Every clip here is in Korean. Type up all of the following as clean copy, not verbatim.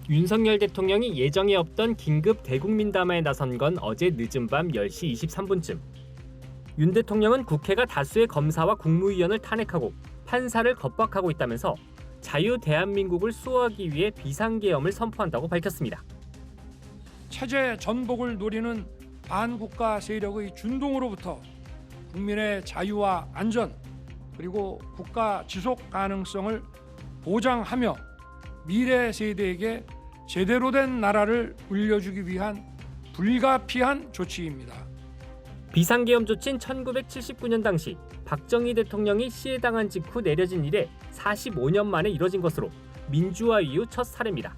윤석열 대통령이 예정에 없던 긴급 대국민담화에 나선 건 어제 늦은 밤 10시 23분쯤. 윤 대통령은 국회가 다수의 검사와 국무위원을 탄핵하고 판사를 겁박하고 있다면서 자유 대한민국을 수호하기 위해 비상계엄을 선포한다고 밝혔습니다. 체제 전복을 노리는 반국가 세력의 준동으로부터 국민의 자유와 안전 그리고 국가 지속 가능성을 보장하며 미래 세대에게 제대로 된 나라를 물려주기 위한 불가피한 조치입니다. 비상계엄 조치는 1979년 당시 박정희 대통령이 시해당한 직후 내려진 이래 45년 만에 이뤄진 것으로 민주화 이후 첫 사례입니다.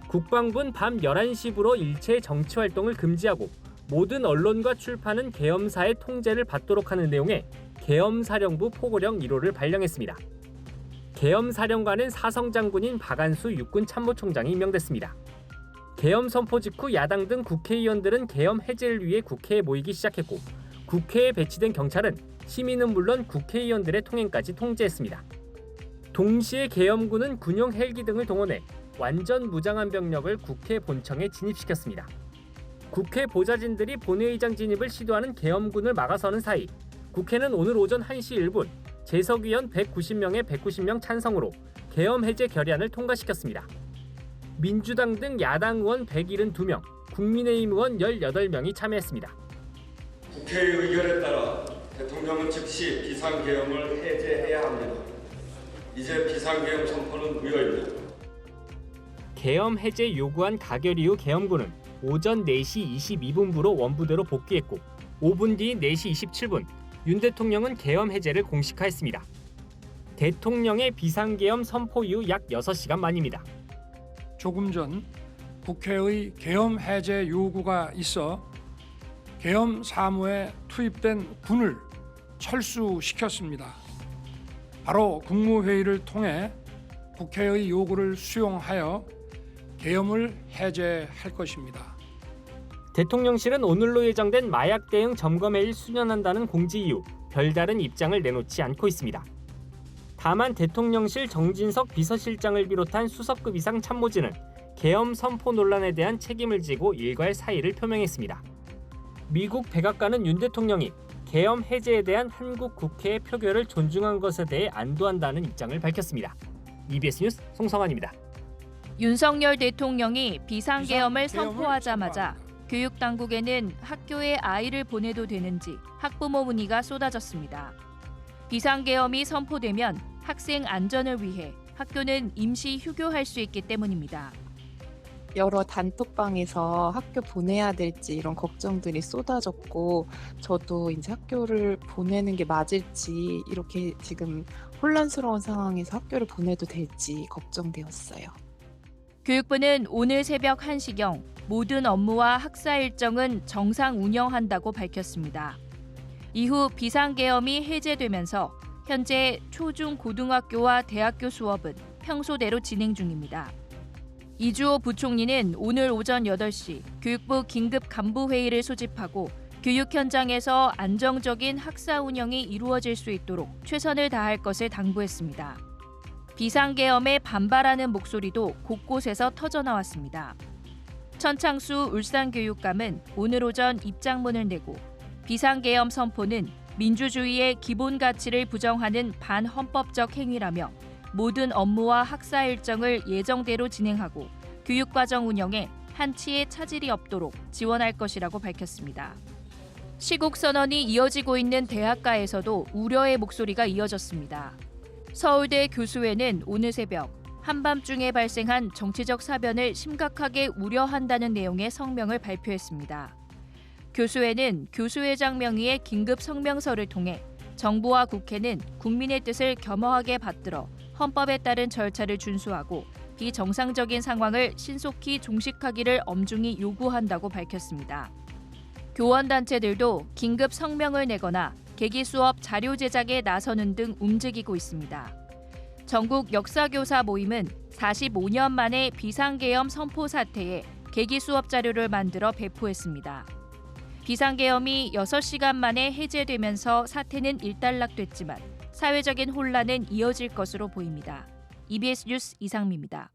국방부는 밤 11시부로 일체 정치활동을 금지하고 모든 언론과 출판은 계엄사의 통제를 받도록 하는 내용의 계엄사령부 포고령 1호를 발령했습니다. 계엄사령관은 사성장군인 박안수 육군참모총장이 임명됐습니다. 계엄 선포 직후 야당 등 국회의원들은 계엄 해제를 위해 국회에 모이기 시작했고 국회에 배치된 경찰은 시민은 물론 국회의원들의 통행까지 통제했습니다. 동시에 계엄군은 군용 헬기 등을 동원해 완전 무장한 병력을 국회 본청에 진입시켰습니다. 국회 보좌진들이 본회의장 진입을 시도하는 계엄군을 막아서는 사이 국회는 오늘 오전 1시 1분 재석위원 190명의 190명 찬성으로 계엄 해제 결의안을 통과시켰습니다. 민주당 등 야당 의원 172명, 국민의힘 의원 18명이 참여했습니다. 국회의 의결에 따라 대통령은 즉시 비상계엄을 해제해야 합니다. 이제 비상계엄 선포는 무효입니다. 계엄 해제 요구한 가결 이후 계엄군은 오전 4시 22분부로 원부대로 복귀했고 5분 뒤인 4시 27분 윤 대통령은 계엄 해제를 공식화했습니다. 대통령의 비상계엄 선포 이후 약 6시간 만입니다. 조금 전 국회의 계엄 해제 요구가 있어 계엄 사무에 투입된 군을 철수시켰습니다. 바로 국무회의를 통해 국회의 요구를 수용하여 계엄을 해제할 것입니다. 대통령실은 오늘로 예정된 마약 대응 점검회의를 수년한다는 공지 이후 별다른 입장을 내놓지 않고 있습니다. 다만 대통령실 정진석 비서실장을 비롯한 수석급 이상 참모진은 계엄 선포 논란에 대한 책임을 지고 일괄 사의를 표명했습니다. 미국 백악관은 윤 대통령이 계엄 해제에 대한 한국 국회의 표결을 존중한 것에 대해 안도한다는 입장을 밝혔습니다. EBS 뉴스 송성환입니다. 윤석열 대통령이 비상계엄을 선포하자마자 교육당국에는 학교에 아이를 보내도 되는지 학부모 문의가 쏟아졌습니다. 비상계엄이 선포되면 학생 안전을 위해 학교는 임시 휴교할 수 있기 때문입니다. 여러 단톡방에서 학교 보내야 될지 이런 걱정들이 쏟아졌고 저도 이제 학교를 보내는 게 맞을지 이렇게 지금 혼란스러운 상황에서 학교를 보내도 될지 걱정되었어요. 교육부는 오늘 새벽 1시경 모든 업무와 학사 일정은 정상 운영한다고 밝혔습니다. 이후 비상계엄이 해제되면서 현재 초중 고등학교와 대학교 수업은 평소대로 진행 중입니다. 이주호 부총리는 오늘 오전 8시 교육부 긴급 간부회의를 소집하고 교육 현장에서 안정적인 학사 운영이 이루어질 수 있도록 최선을 다할 것을 당부했습니다. 비상계엄에 반발하는 목소리도 곳곳에서 터져나왔습니다. 천창수 울산교육감은 오늘 오전 입장문을 내고 비상계엄 선포는 민주주의의 기본 가치를 부정하는 반헌법적 행위라며 모든 업무와 학사 일정을 예정대로 진행하고 교육과정 운영에 한치의 차질이 없도록 지원할 것이라고 밝혔습니다. 시국 선언이 이어지고 있는 대학가에서도 우려의 목소리가 이어졌습니다. 서울대 교수회는 오늘 새벽 한밤중에 발생한 정치적 사변을 심각하게 우려한다는 내용의 성명을 발표했습니다. 교수회는 교수회장 명의의 긴급 성명서를 통해 정부와 국회는 국민의 뜻을 겸허하게 받들어 헌법에 따른 절차를 준수하고 비정상적인 상황을 신속히 종식하기를 엄중히 요구한다고 밝혔습니다. 교원단체들도 긴급 성명을 내거나 계기수업 자료 제작에 나서는 등 움직이고 있습니다. 전국 역사교사 모임은 45년 만에 비상계엄 선포 사태에 계기수업 자료를 만들어 배포했습니다. 비상계엄이 6시간 만에 해제되면서 사태는 일단락됐지만 사회적인 혼란은 이어질 것으로 보입니다. EBS 뉴스 이상미입니다.